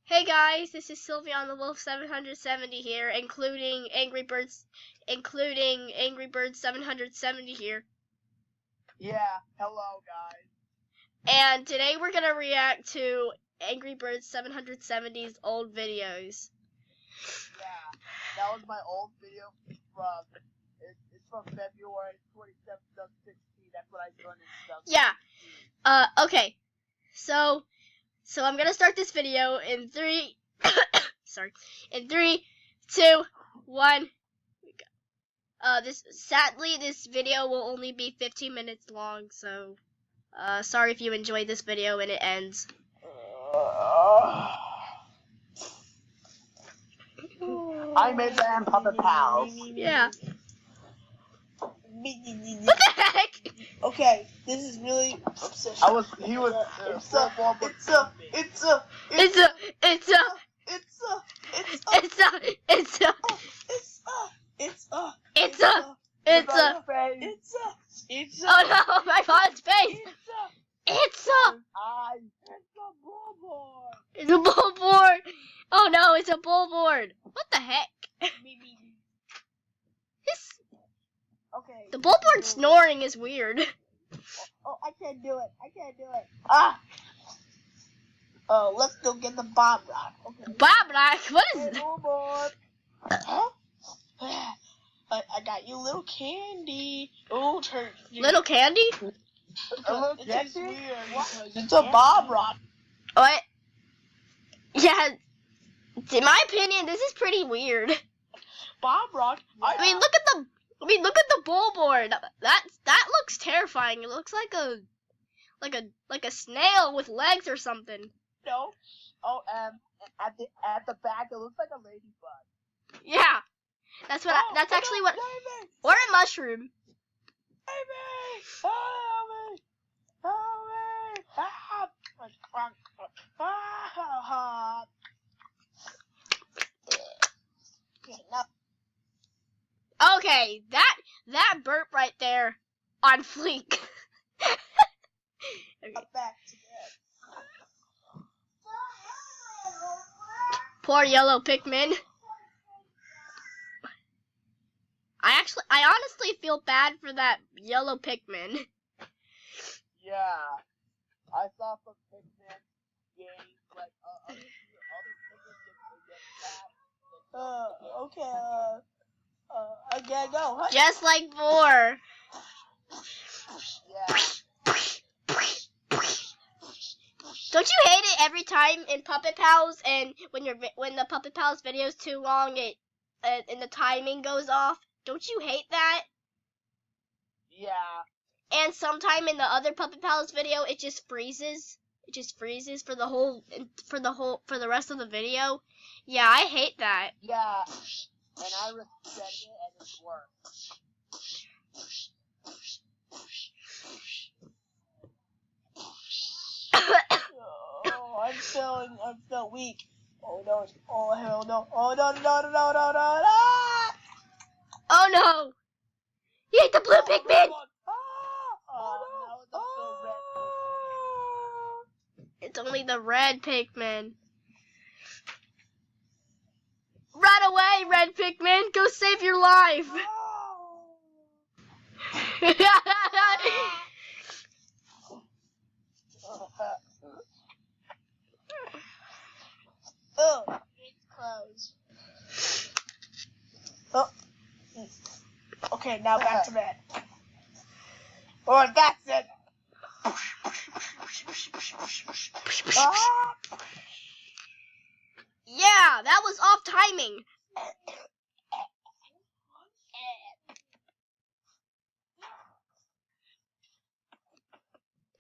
Hey guys, this is Sylvia on the Wolf770 here, including angrybirds770 here. Yeah, hello guys. And today we're gonna react to angrybirds770's old videos. Yeah, that was my old video from it's from February 27th, 2016. That's what I done in 2016. Yeah. Okay. So I'm gonna start this video in 3 in 3, 2, 1. Sadly this video will only be 15 minutes long, so sorry if you enjoyed this video and it ends. I made them Puppet Pals. Yeah. What the heck? Okay, this is really obsession. Oh no, my father's face. It's a bullboard. It's a bullboard. Oh no, it's a bullboard. What the heck? Okay. The bullboard snoring is weird. Oh, I can't do it. Ah! Oh, let's go get the Bob Rock. Okay. Bob Rock? What is Hey, that? bullboard. Huh? I got you little candy. Oh, Little candy? It's weird because it's a Bob Rock. What? Yeah, in my opinion, this is pretty weird. Bob Rock. I mean, look at the bullboard. That looks terrifying. It looks like a snail with legs or something. No. Oh, at the back it looks like a ladybug. Yeah, that's what. That's actually what. Or a mushroom. Okay, that burp right there, on fleek. Okay. Back to bed. Poor yellow Pikmin. I honestly feel bad for that yellow Pikmin. Yeah, I saw some Pikmin games like other Pikmin get Okay. I gotta go. Just like Vor. Yeah. Don't you hate it every time in Puppet Pals, and when the Puppet Pals video is too long, and the timing goes off? Don't you hate that? Yeah. And sometime in the other Puppet Pals video, it just freezes. It just freezes for the rest of the video. Yeah, I hate that. Yeah. And I reset it and it works. Oh, I'm feeling weak. Oh no! Oh hell no! Oh no! Ah! Oh no! You hate the blue Pikmin! It's only the red Pikmin. Run away, red Pikmin! Go save your life! Oh, it's closed. Oh. Okay, now back to bed. Oh, that's it. Ah! Yeah, that was off timing.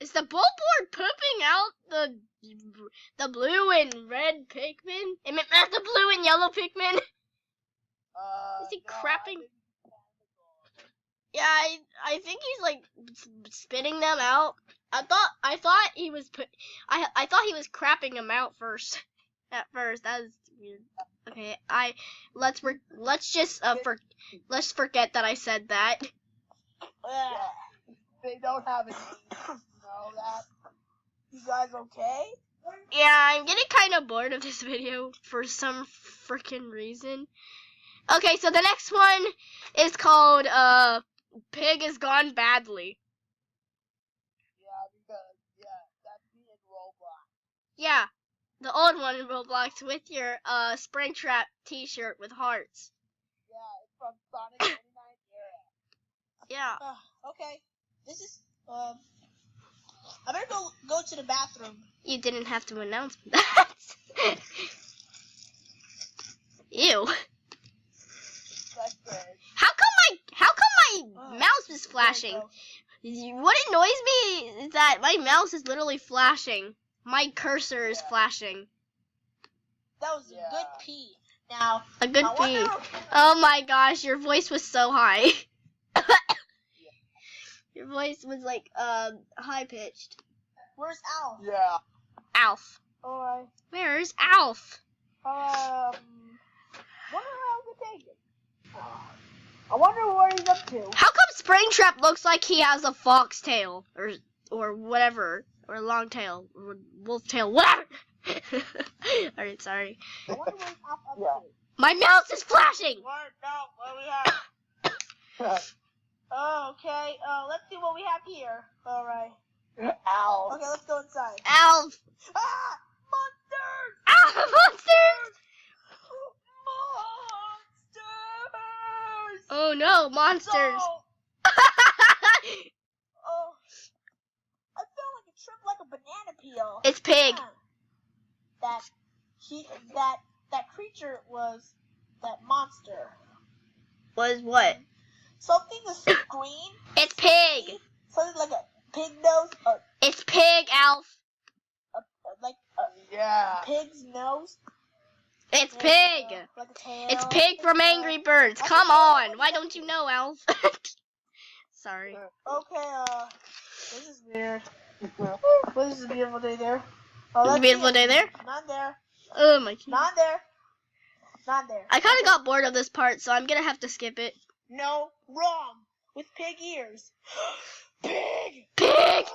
Is the bullboard pooping out the blue and red Pikmin? I mean, not the blue and yellow Pikmin. Is he crapping? Yeah, I think he's like spitting them out. I thought he was I thought he was crapping them out first. At first, that was weird. Okay, let's forget that I said that. They don't have a name. You know that? You guys okay? Yeah, I'm getting kind of bored of this video for some freaking reason. Okay, so the next one is called, Pig Has Gone Badly. Yeah, because, that's me in Roblox. Yeah, the old one in Roblox with your, Springtrap t-shirt with hearts. Yeah, it's from Sonic 99 era. Yeah. Okay. This is, I better go to the bathroom. You didn't have to announce that. Ew. That's good. How come my mouse is flashing? What annoys me is that my mouse is literally flashing. My cursor is flashing. That was a good pee. Now, A good I pee. wonder- Oh my gosh, your voice was so high. Your voice was like high pitched. Where's Al? Yeah. Alf. Alright. Where's Alf? Wonder how we take it. I wonder what he's up to. How come Springtrap looks like he has a fox tail or whatever, or long tail, or wolf tail, whatever? Alright, sorry. I wonder what he's up Yeah. to. My mouse is flashing. What we have? Okay, let's see what we have here. Alright. Ow. Okay, let's go inside. Alf. Ah! Monsters! Alf, monsters. Monsters! Oh no, monsters. No! Oh, I feel like a trip like a banana peel. It's Pig. Yeah. That creature was that monster. Was what? Something is green. It's Pig. Something like a pig nose, or It's Pig, Alf. like a Yeah. pig's nose. It's Like, Pig. like a tail. It's Pig from Angry Birds. Come on. Why don't you know, Alf? Sorry. Okay, this is weird. What is this beautiful day there? Oh, It's a let's beautiful see day it. there. Not there. Oh my god. Not there. Not there. I kind of got bored of this part, so I'm gonna have to skip it. No, wrong. With pig ears. Pig! Pig!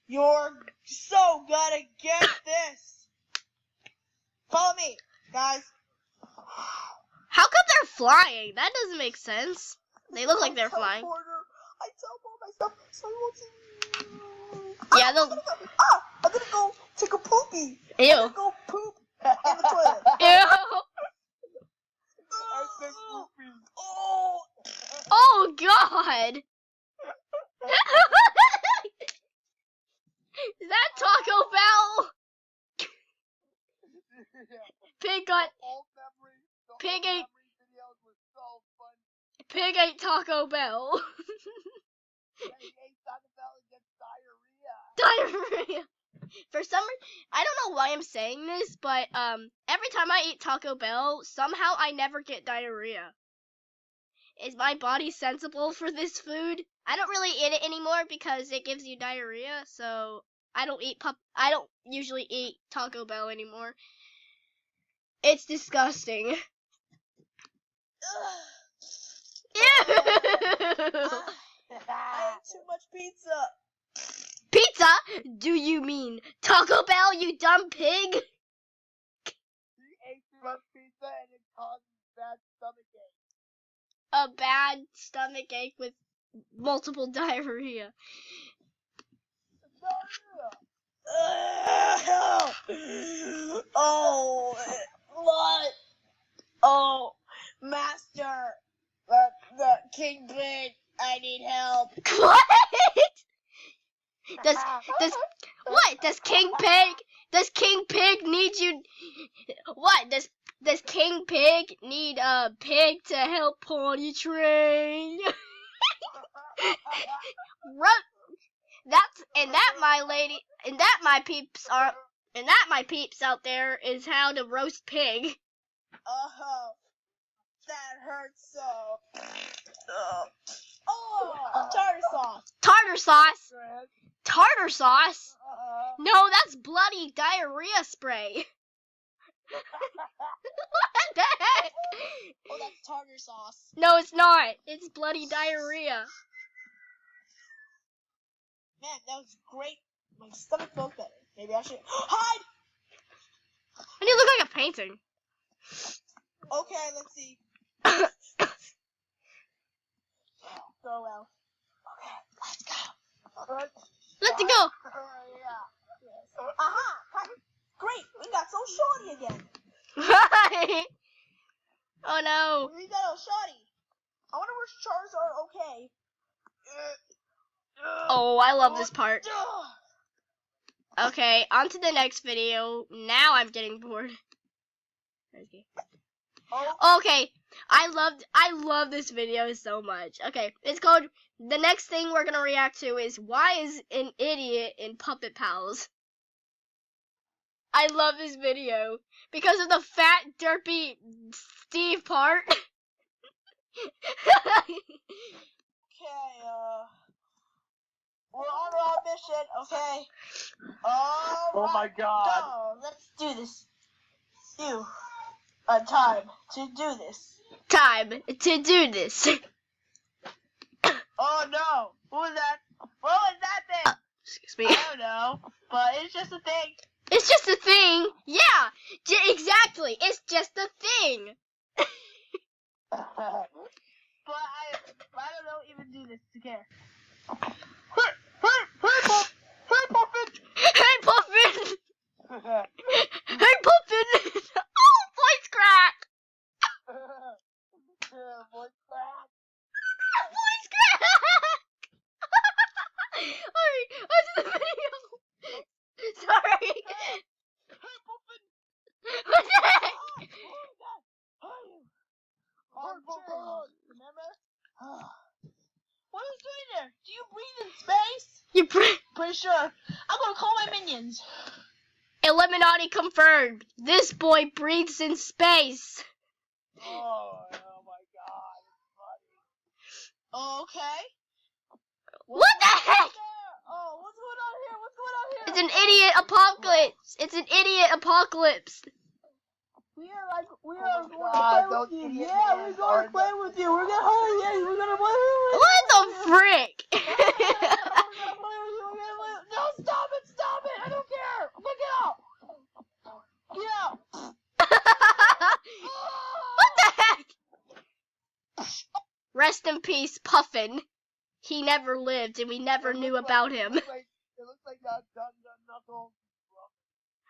You're so gonna get this. Follow me, guys. How come they're flying? That doesn't make sense. They look like they're flying. I teleport myself so you won't see me. Yeah, I'm they'll. gonna go take a poopy. I'm Ew. gonna go poop in the toilet. Ew. Oh, Oh god. Is that Taco Bell? Pig got. Pig ate. Pig ate Taco Bell. Diarrhea. For some reason, I don't know why I'm saying this, but every time I eat Taco Bell, somehow I never get diarrhea. Is my body sensible for this food? I don't really eat it anymore because it gives you diarrhea, so I don't usually eat Taco Bell anymore. It's disgusting. Ew. I ate too much pizza. Pizza? Do you mean Taco Bell, you dumb pig? He ate too much pizza and it caused bad stomach ache. A bad stomach ache with multiple diarrhea. Oh, what? Oh, master, the king pig, I need help. What? Does King Pig need you? What does King Pig need a pig to help potty train? That my peeps out there is how to roast pig. Oh, that hurts so. Oh, tartar sauce. Tartar sauce. Tartar sauce? No, that's bloody diarrhea spray. What the heck? Oh, that's tartar sauce. No, it's not. It's bloody diarrhea. Man, that was great. My stomach felt better. Maybe I should hide. And you look like a painting. Okay, let's see. So well. Okay, let's go. Let's go. Aha! Great, we got so shorty again. Oh no. We got a shorty. I wonder where Charizard. Okay. Oh, I love this part. Okay, on to the next video. Now I'm getting bored. Okay, I love this video so much. Okay, it's called, the next thing we're gonna react to is why is an idiot in Puppet Pals? I love this video because of the fat derpy Steve part. Okay, we're on our mission, okay? Oh my God. Go. Let's do this. Time to do this. Time to do this. Oh no. Who was that? What was that thing? Excuse me. I don't know. But it's just a thing. It's just a thing. Yeah, exactly. It's just a thing. But I don't know even do this to care. Hey, Puffin! Hey, Puffin! Oh, voice crack! Voice crack. Voice crack! Alright, on to the video. Sorry. Hey, Puffin. What the heck? Remember? What are you doing there? Do you breathe in space? You Pretty sure. I'm gonna call my minions. Illuminati confirmed. This boy breathes in space. Oh my God, it's funny. Okay. What the heck? Oh, what's going on here? What's going on here? It's an idiot apocalypse. It's an idiot apocalypse. We are Oh going God, to play those with you. idiot Yeah, minions we're going are to play with you. We're gonna we're gonna play with you. What the frick? No, stop it! I don't care. Get out! Get out! What the heck? Rest in peace, Puffin. He never lived, and we never knew about him. It looks like that knuckle.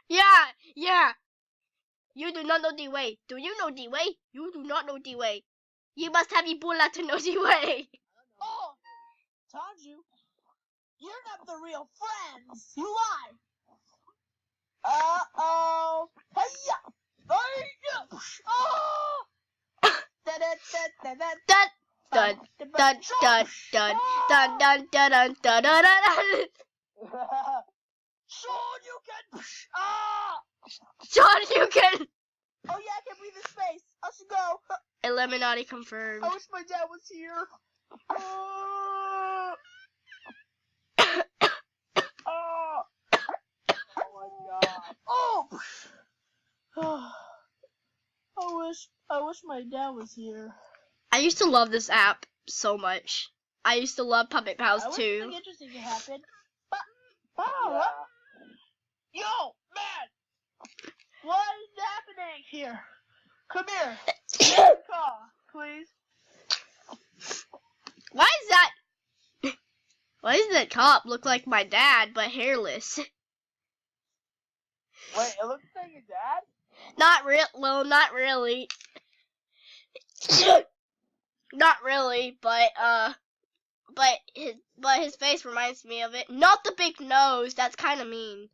Yeah. You do not know the way. Do you know the way? You do not know the way. You must have Ebola to know the way. Oh, told you. You're not the real friends. You lie. Uh-oh. Hey-ya. Hey-ya. Oh. Dun dun dun dun dun dun dun dun dun dun dun dun dun. Sean, you can. Ah. Sean, you can. Oh yeah, I can breathe in space. I should go. Illuminati confirmed. I wish my dad was here. Oh my God. Oh. I wish my dad was here. I used to love this app so much. I used to love Puppet Pals I wish too. something interesting could happen. Yeah. Yo, man! What is happening here? Come here. Call, please. Why does that cop look like my dad but hairless? Wait, it looks like your dad? Not really. Not really, but his face reminds me of it. Not the big nose, that's kind of mean.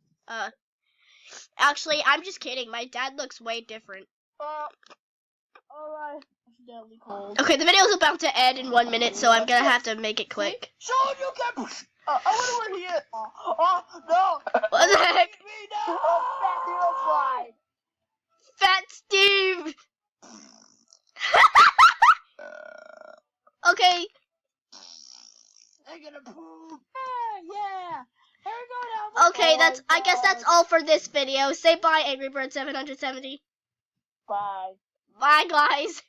Actually, I'm just kidding. My dad looks way different. Alright. Deadly cold. Okay, the video's about to end in 1 minute, so I'm gonna have to make it quick. Sean, you can. I wonder where he is. Oh no! What the heck? Me no! Oh, Fat Steve! Okay. I'm gonna poop. Yeah. Here we go now. Okay, I guess that's all for this video. Say bye, angrybirds770. Bye. Bye, guys.